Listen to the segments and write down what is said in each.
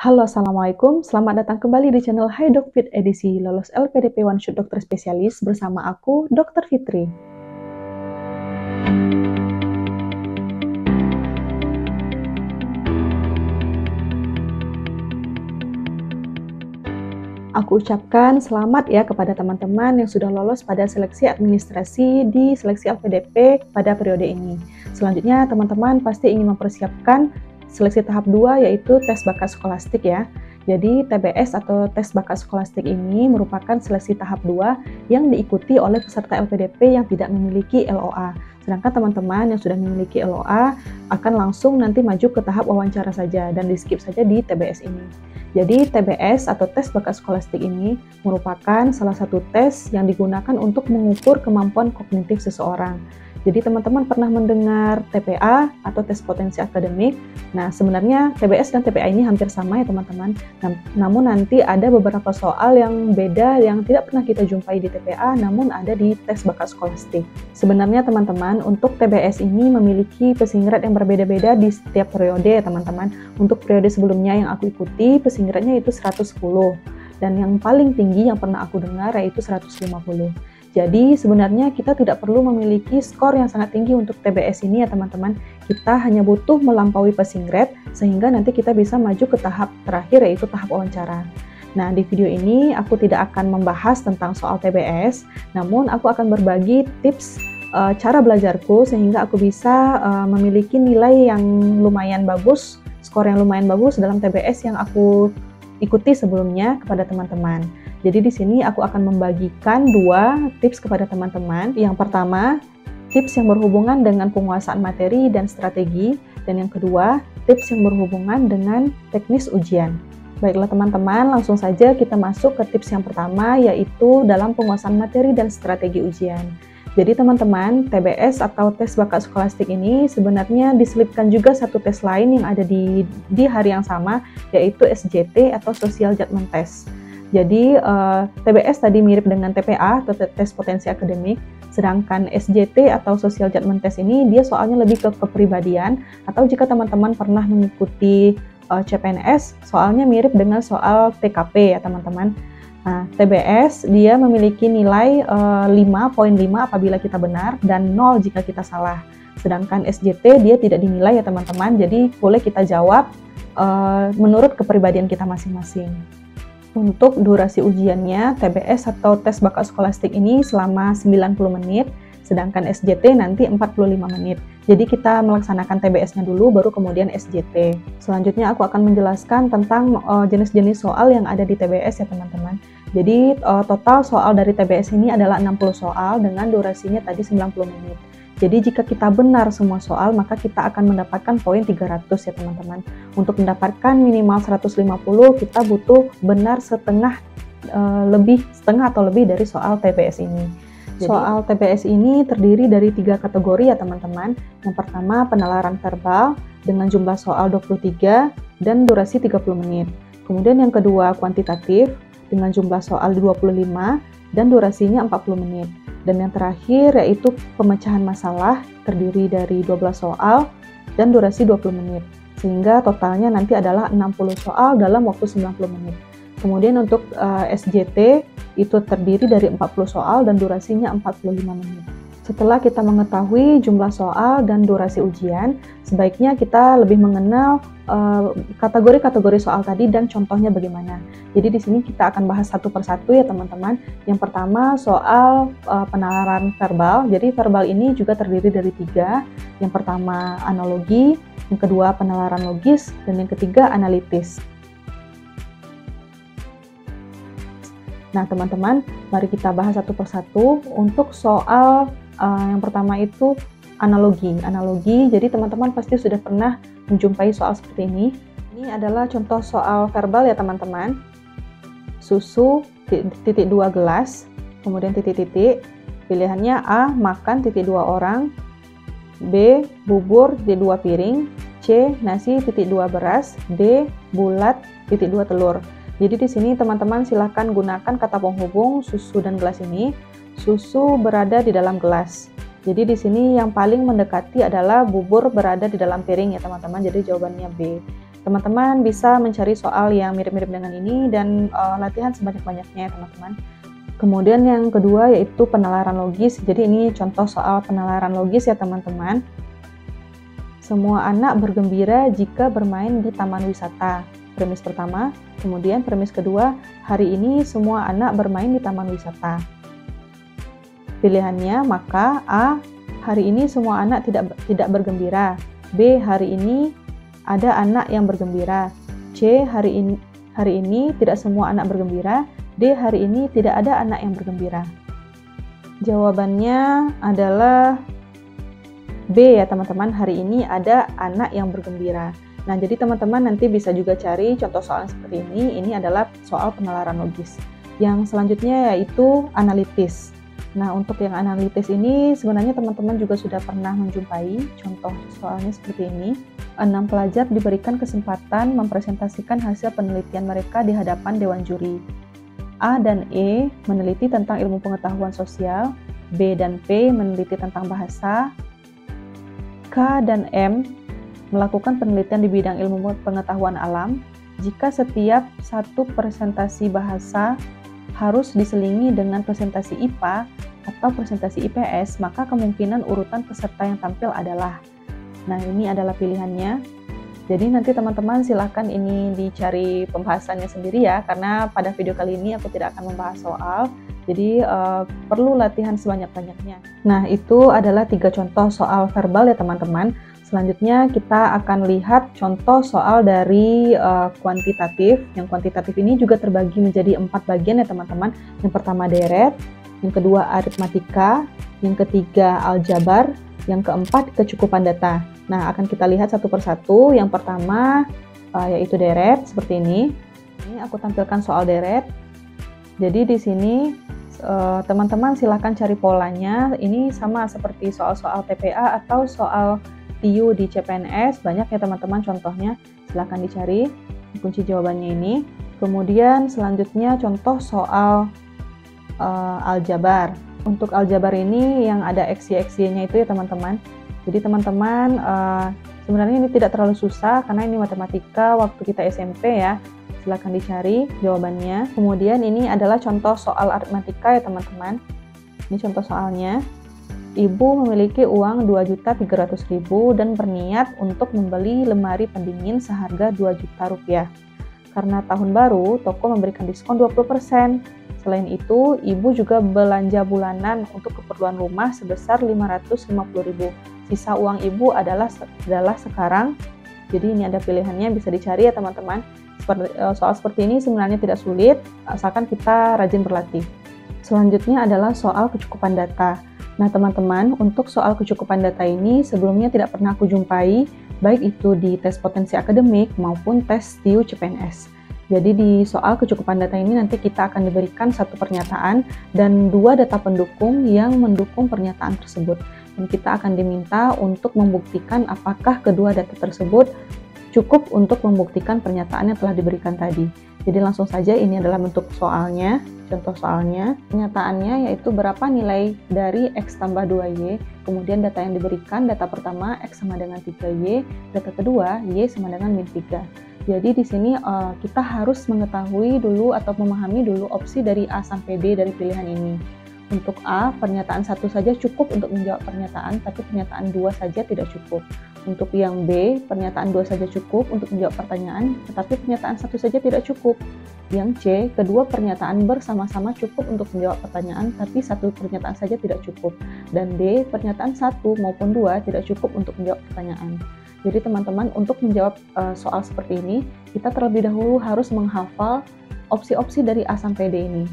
Halo, Assalamualaikum. Selamat datang kembali di channel Hai Dokfit edisi lolos LPDP One Shot Dokter Spesialis bersama aku, Dr. Fitri. Aku ucapkan selamat ya kepada teman-teman yang sudah lolos pada seleksi administrasi di seleksi LPDP pada periode ini. Selanjutnya, teman-teman pasti ingin mempersiapkan seleksi tahap 2 yaitu tes bakat skolastik ya. Jadi TBS atau tes bakat skolastik ini merupakan seleksi tahap 2 yang diikuti oleh peserta LPDP yang tidak memiliki LOA. Sedangkan teman-teman yang sudah memiliki LOA akan langsung nanti maju ke tahap wawancara saja dan di-skip saja di TBS ini. Jadi TBS atau tes bakat skolastik ini merupakan salah satu tes yang digunakan untuk mengukur kemampuan kognitif seseorang. Jadi teman-teman pernah mendengar TPA atau tes potensi akademik. Nah, sebenarnya TBS dan TPA ini hampir sama ya teman-teman. Namun nanti ada beberapa soal yang beda yang tidak pernah kita jumpai di TPA, namun ada di tes bakat skolastik. Sebenarnya teman-teman, untuk TBS ini memiliki passing grade yang berbeda-beda di setiap periode ya teman-teman. Untuk periode sebelumnya yang aku ikuti, passing grade-nya itu 110. Dan yang paling tinggi yang pernah aku dengar yaitu 150. Jadi sebenarnya kita tidak perlu memiliki skor yang sangat tinggi untuk TBS ini ya teman-teman. Kita hanya butuh melampaui passing grade sehingga nanti kita bisa maju ke tahap terakhir yaitu tahap wawancara. Nah, di video ini aku tidak akan membahas tentang soal TBS, namun aku akan berbagi tips cara belajarku sehingga aku bisa memiliki nilai yang lumayan bagus, skor yang lumayan bagus dalam TBS yang aku ikuti sebelumnya kepada teman-teman. Jadi di sini aku akan membagikan 2 tips kepada teman-teman. Yang pertama, tips yang berhubungan dengan penguasaan materi dan strategi, dan yang kedua, tips yang berhubungan dengan teknis ujian. Baiklah teman-teman, langsung saja kita masuk ke tips yang pertama, yaitu dalam penguasaan materi dan strategi ujian. Jadi teman-teman, TBS atau tes bakat skolastik ini sebenarnya diselipkan juga satu tes lain yang ada di hari yang sama, yaitu SJT atau Social Judgment Test. Jadi TBS tadi mirip dengan TPA atau tes potensi akademik, sedangkan SJT atau Social Judgment Test ini dia soalnya lebih ke kepribadian, atau jika teman-teman pernah mengikuti CPNS, soalnya mirip dengan soal TKP ya teman-teman. Nah, TBS dia memiliki nilai 5.5 apabila kita benar dan 0 jika kita salah. Sedangkan SJT dia tidak dinilai ya teman-teman, jadi boleh kita jawab menurut kepribadian kita masing-masing. Untuk durasi ujiannya, TBS atau tes bakat skolastik ini selama 90 menit, sedangkan SJT nanti 45 menit. Jadi kita melaksanakan TBS-nya dulu, baru kemudian SJT. Selanjutnya aku akan menjelaskan tentang jenis-jenis soal yang ada di TBS ya teman-teman. Jadi total soal dari TBS ini adalah 60 soal dengan durasinya tadi 90 menit. Jadi jika kita benar semua soal, maka kita akan mendapatkan poin 300 ya teman-teman. Untuk mendapatkan minimal 150, kita butuh benar setengah atau lebih dari soal TBS ini. Jadi, soal TBS ini terdiri dari 3 kategori ya teman-teman. Yang pertama penalaran verbal dengan jumlah soal 23 dan durasi 30 menit. Kemudian yang kedua kuantitatif dengan jumlah soal 25 dan durasinya 40 menit. Dan yang terakhir yaitu pemecahan masalah terdiri dari 12 soal dan durasi 20 menit. Sehingga totalnya nanti adalah 60 soal dalam waktu 90 menit. Kemudian untuk SJT itu terdiri dari 40 soal dan durasinya 45 menit. Setelah kita mengetahui jumlah soal dan durasi ujian, sebaiknya kita lebih mengenal kategori-kategori soal tadi dan contohnya bagaimana. Jadi di sini kita akan bahas satu persatu ya teman-teman. Yang pertama soal penalaran verbal. Jadi verbal ini juga terdiri dari 3. Yang pertama analogi, yang kedua penalaran logis, dan yang ketiga analitis. Nah teman-teman, mari kita bahas satu persatu. Untuk soal yang pertama itu analogi. Jadi teman-teman pasti sudah pernah menjumpai soal seperti ini. Ini adalah contoh soal verbal ya teman-teman. Susu titik 2 gelas, kemudian titik-titik. Pilihannya A, makan titik 2 orang, B, bubur titik 2 piring, C, nasi titik 2 beras, D, bulat titik 2 telur. Jadi di sini teman-teman silahkan gunakan kata penghubung susu dan gelas ini. Susu berada di dalam gelas. Jadi di sini yang paling mendekati adalah bubur berada di dalam piring ya teman-teman. Jadi jawabannya B. Teman-teman bisa mencari soal yang mirip-mirip dengan ini dan latihan sebanyak-banyaknya ya teman-teman. Kemudian yang kedua yaitu penalaran logis. Jadi ini contoh soal penalaran logis ya teman-teman. Semua anak bergembira jika bermain di taman wisata. Premis pertama. Kemudian premis kedua, hari ini semua anak bermain di taman wisata. Pilihannya maka A. Hari ini semua anak tidak bergembira. B. Hari ini ada anak yang bergembira. C. Hari ini tidak semua anak bergembira. D. Hari ini tidak ada anak yang bergembira. Jawabannya adalah B ya teman-teman, hari ini ada anak yang bergembira. Nah, jadi teman-teman nanti bisa juga cari contoh soal seperti ini. Ini adalah soal penalaran logis. Yang selanjutnya yaitu analitis. Nah, untuk yang analitis ini sebenarnya teman-teman juga sudah pernah menjumpai contoh soalnya seperti ini. 6 pelajar diberikan kesempatan mempresentasikan hasil penelitian mereka di hadapan dewan juri. A dan E meneliti tentang ilmu pengetahuan sosial, B dan P meneliti tentang bahasa, K dan M melakukan penelitian di bidang ilmu pengetahuan alam. Jika setiap satu presentasi bahasa harus diselingi dengan presentasi IPA atau presentasi IPS, maka kemungkinan urutan peserta yang tampil adalah. Nah, ini adalah pilihannya. Jadi nanti teman-teman silakan ini dicari pembahasannya sendiri ya, karena pada video kali ini aku tidak akan membahas soal, jadi perlu latihan sebanyak-banyaknya. Nah, itu adalah 3 contoh soal verbal ya teman-teman. Selanjutnya kita akan lihat contoh soal dari kuantitatif. Yang kuantitatif ini juga terbagi menjadi 4 bagian ya teman-teman. Yang pertama deret, yang kedua aritmatika, yang ketiga aljabar, yang keempat kecukupan data. Nah, akan kita lihat satu persatu. Yang pertama yaitu deret seperti ini. Ini aku tampilkan soal deret. Jadi di sini teman-teman silahkan cari polanya. Ini sama seperti soal-soal TPA atau soal TIU di CPNS. Banyak ya teman-teman contohnya. Silahkan dicari kunci jawabannya ini. Kemudian selanjutnya contoh soal aljabar. Untuk aljabar ini yang ada XY-XY-nya itu ya teman-teman. Jadi teman-teman sebenarnya ini tidak terlalu susah karena ini matematika waktu kita SMP ya. Silahkan dicari jawabannya. Kemudian ini adalah contoh soal aritmatika ya teman-teman. Ini contoh soalnya. Ibu memiliki uang 2.300.000 dan berniat untuk membeli lemari pendingin seharga 2 juta rupiah. Karena tahun baru, toko memberikan diskon 20%. Selain itu, ibu juga belanja bulanan untuk keperluan rumah sebesar 550.000. Sisa uang ibu adalah sekarang. Jadi ini ada pilihannya, bisa dicari ya teman-teman. Soal seperti ini sebenarnya tidak sulit, asalkan kita rajin berlatih. Selanjutnya adalah soal kecukupan data. Nah teman-teman, untuk soal kecukupan data ini sebelumnya tidak pernah aku jumpai, baik itu di tes potensi akademik maupun tes TIU CPNS. Jadi di soal kecukupan data ini nanti kita akan diberikan satu pernyataan dan 2 data pendukung yang mendukung pernyataan tersebut. Dan kita akan diminta untuk membuktikan apakah kedua data tersebut cukup untuk membuktikan pernyataan yang telah diberikan tadi. Jadi langsung saja ini adalah bentuk soalnya, contoh soalnya. Pernyataannya yaitu berapa nilai dari X tambah 2Y, kemudian data yang diberikan, data pertama X sama dengan 3Y, data kedua Y sama dengan min 3. Jadi di sini kita harus mengetahui dulu atau memahami dulu opsi dari A sampai D dari pilihan ini. Untuk A, pernyataan 1 saja cukup untuk menjawab pernyataan, tapi pernyataan 2 saja tidak cukup. Untuk yang B, pernyataan 2 saja cukup untuk menjawab pertanyaan, tetapi pernyataan 1 saja tidak cukup. Yang C, kedua pernyataan bersama-sama cukup untuk menjawab pertanyaan, tapi 1 pernyataan saja tidak cukup. Dan D, pernyataan 1 maupun 2 tidak cukup untuk menjawab pertanyaan. Jadi teman-teman, untuk menjawab soal seperti ini, kita terlebih dahulu harus menghafal opsi-opsi dari A sampai D ini.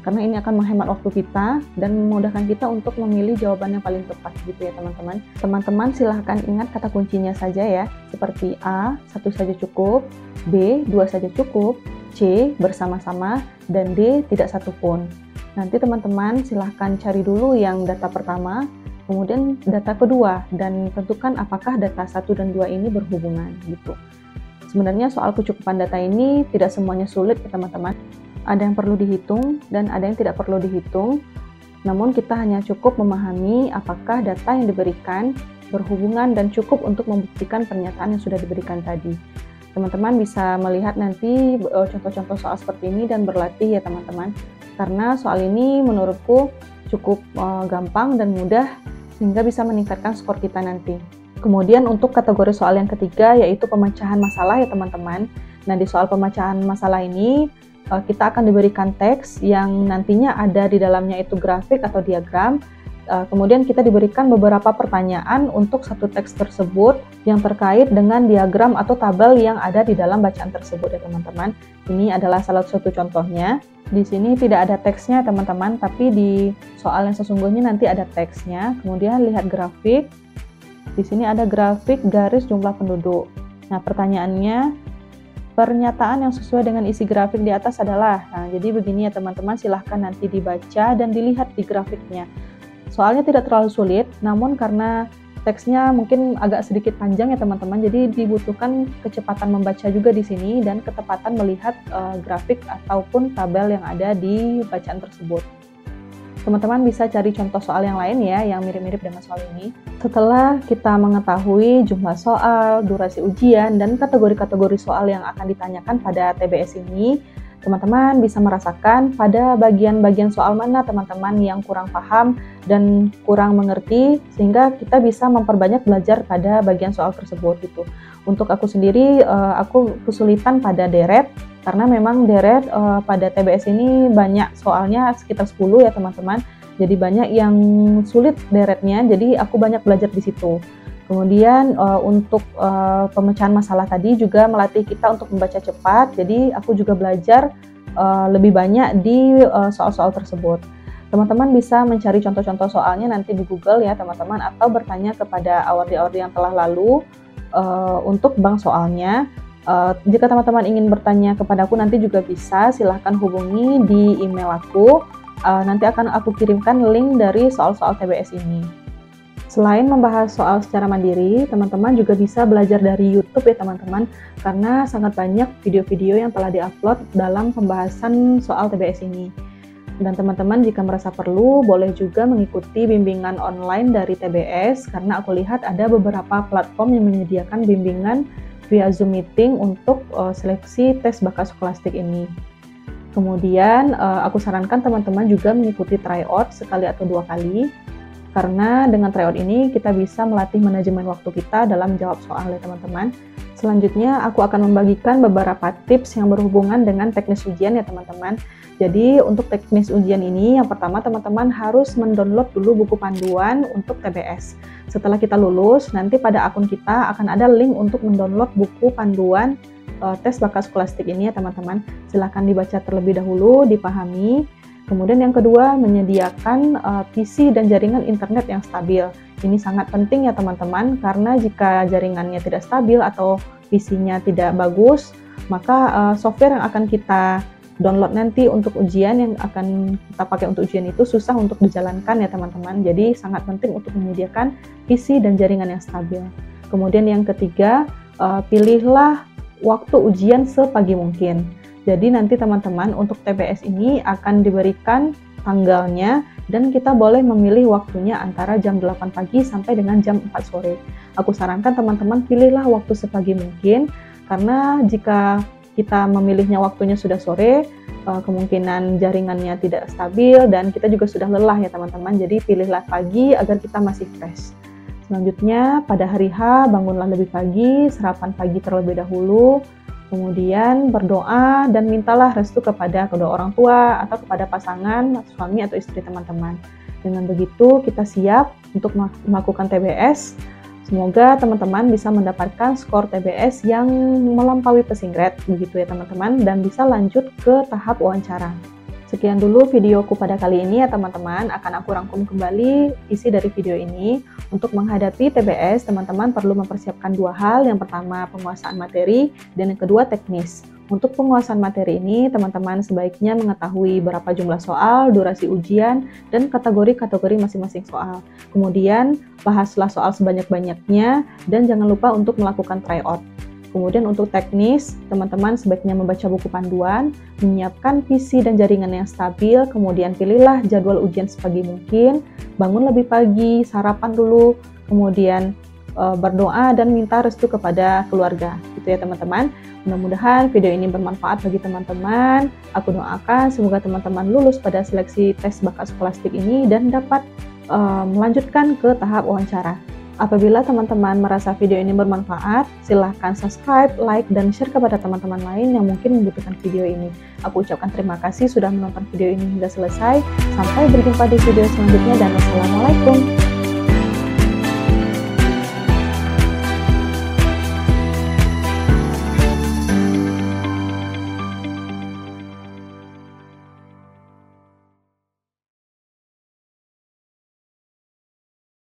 Karena ini akan menghemat waktu kita dan memudahkan kita untuk memilih jawaban yang paling tepat gitu ya teman-teman. Teman-teman silahkan ingat kata kuncinya saja ya, seperti A, 1 saja cukup, B, 2 saja cukup, C, bersama-sama, dan D, tidak satupun. Nanti teman-teman silahkan cari dulu yang data pertama, kemudian data kedua, dan tentukan apakah data 1 dan 2 ini berhubungan gitu. Sebenarnya soal kecukupan data ini tidak semuanya sulit ya teman-teman. Ada yang perlu dihitung dan ada yang tidak perlu dihitung. Namun kita hanya cukup memahami apakah data yang diberikan berhubungan dan cukup untuk membuktikan pernyataan yang sudah diberikan tadi. Teman-teman bisa melihat nanti contoh-contoh soal seperti ini dan berlatih ya teman-teman. Karena soal ini menurutku cukup gampang dan mudah sehingga bisa meningkatkan skor kita nanti. Kemudian untuk kategori soal yang ketiga yaitu pemecahan masalah ya teman-teman. Nah, di soal pemecahan masalah ini kita akan diberikan teks yang nantinya ada di dalamnya itu grafik atau diagram. Kemudian kita diberikan beberapa pertanyaan untuk satu teks tersebut yang terkait dengan diagram atau tabel yang ada di dalam bacaan tersebut ya teman-teman. Ini adalah salah satu contohnya. Di sini tidak ada teksnya teman-teman, tapi di soal yang sesungguhnya nanti ada teksnya. Kemudian lihat grafik. Di sini ada grafik garis jumlah penduduk. Nah, pertanyaannya, pernyataan yang sesuai dengan isi grafik di atas adalah, nah jadi begini ya teman-teman, silahkan nanti dibaca dan dilihat di grafiknya. Soalnya tidak terlalu sulit, namun karena teksnya mungkin agak sedikit panjang ya teman-teman, jadi dibutuhkan kecepatan membaca juga di sini dan ketepatan melihat grafik ataupun tabel yang ada di bacaan tersebut. Teman-teman bisa cari contoh soal yang lain ya, yang mirip-mirip dengan soal ini. Setelah kita mengetahui jumlah soal, durasi ujian, dan kategori-kategori soal yang akan ditanyakan pada TBS ini, teman-teman bisa merasakan pada bagian-bagian soal mana teman-teman yang kurang paham dan kurang mengerti, sehingga kita bisa memperbanyak belajar pada bagian soal tersebut gitu. Untuk aku sendiri, aku kesulitan pada deret, karena memang deret pada TBS ini banyak soalnya sekitar 10 ya teman-teman. Jadi banyak yang sulit deretnya, jadi aku banyak belajar di situ. Kemudian untuk pemecahan masalah tadi juga melatih kita untuk membaca cepat, jadi aku juga belajar lebih banyak di soal-soal tersebut. Teman-teman bisa mencari contoh-contoh soalnya nanti di Google ya teman-teman, atau bertanya kepada awardi-awardi yang telah lalu untuk bank soalnya. Jika teman-teman ingin bertanya kepadaku nanti juga bisa, silahkan hubungi di email aku, nanti akan aku kirimkan link dari soal-soal TBS ini. Selain membahas soal secara mandiri, teman-teman juga bisa belajar dari YouTube ya teman-teman, karena sangat banyak video-video yang telah diupload dalam pembahasan soal TBS ini. Dan teman-teman jika merasa perlu, boleh juga mengikuti bimbingan online dari TBS, karena aku lihat ada beberapa platform yang menyediakan bimbingan via Zoom meeting untuk seleksi tes bakat skolastik ini. Kemudian aku sarankan teman-teman juga mengikuti tryout sekali atau 2 kali, karena dengan tryout ini kita bisa melatih manajemen waktu kita dalam menjawab soal ya teman-teman. Selanjutnya aku akan membagikan beberapa tips yang berhubungan dengan teknis ujian ya teman-teman. Jadi untuk teknis ujian ini yang pertama teman-teman harus mendownload dulu buku panduan untuk TBS. Setelah kita lulus, nanti pada akun kita akan ada link untuk mendownload buku panduan tes bakat skolastik ini ya teman-teman. Silahkan dibaca terlebih dahulu, dipahami. Kemudian yang kedua, menyediakan PC dan jaringan internet yang stabil. Ini sangat penting ya teman-teman, karena jika jaringannya tidak stabil atau PC-nya tidak bagus, maka software yang akan kita download nanti untuk ujian, yang akan kita pakai untuk ujian itu susah untuk dijalankan ya teman-teman. Jadi sangat penting untuk menyediakan PC dan jaringan yang stabil. Kemudian yang ketiga, pilihlah waktu ujian sepagi mungkin. Jadi nanti teman-teman untuk TBS ini akan diberikan tanggalnya dan kita boleh memilih waktunya antara jam 8 pagi sampai dengan jam 4 sore. Aku sarankan teman-teman pilihlah waktu sepagi mungkin, karena jika kita memilihnya waktunya sudah sore, kemungkinan jaringannya tidak stabil dan kita juga sudah lelah ya teman-teman. Jadi pilihlah pagi agar kita masih fresh. Selanjutnya pada hari H bangunlah lebih pagi, sarapan pagi terlebih dahulu. Kemudian berdoa dan mintalah restu kepada kedua orang tua atau kepada pasangan, suami atau istri teman-teman. Dengan begitu kita siap untuk melakukan TBS. Semoga teman-teman bisa mendapatkan skor TBS yang melampaui passing grade, begitu ya teman-teman, dan bisa lanjut ke tahap wawancara. Sekian dulu videoku pada kali ini ya teman-teman, akan aku rangkum kembali isi dari video ini. Untuk menghadapi TBS, teman-teman perlu mempersiapkan 2 hal, yang pertama penguasaan materi, dan yang kedua teknis. Untuk penguasaan materi ini, teman-teman sebaiknya mengetahui berapa jumlah soal, durasi ujian, dan kategori-kategori masing-masing soal. Kemudian, bahaslah soal sebanyak-banyaknya, dan jangan lupa untuk melakukan tryout. Kemudian untuk teknis, teman-teman sebaiknya membaca buku panduan, menyiapkan PC dan jaringan yang stabil, kemudian pilihlah jadwal ujian sepagi mungkin, bangun lebih pagi, sarapan dulu, kemudian berdoa dan minta restu kepada keluarga, gitu ya teman-teman. Mudah-mudahan video ini bermanfaat bagi teman-teman. Aku doakan semoga teman-teman lulus pada seleksi tes bakat skolastik ini dan dapat melanjutkan ke tahap wawancara. Apabila teman-teman merasa video ini bermanfaat, silahkan subscribe, like, dan share kepada teman-teman lain yang mungkin membutuhkan video ini. Aku ucapkan terima kasih sudah menonton video ini hingga selesai. Sampai berjumpa di video selanjutnya dan wassalamualaikum.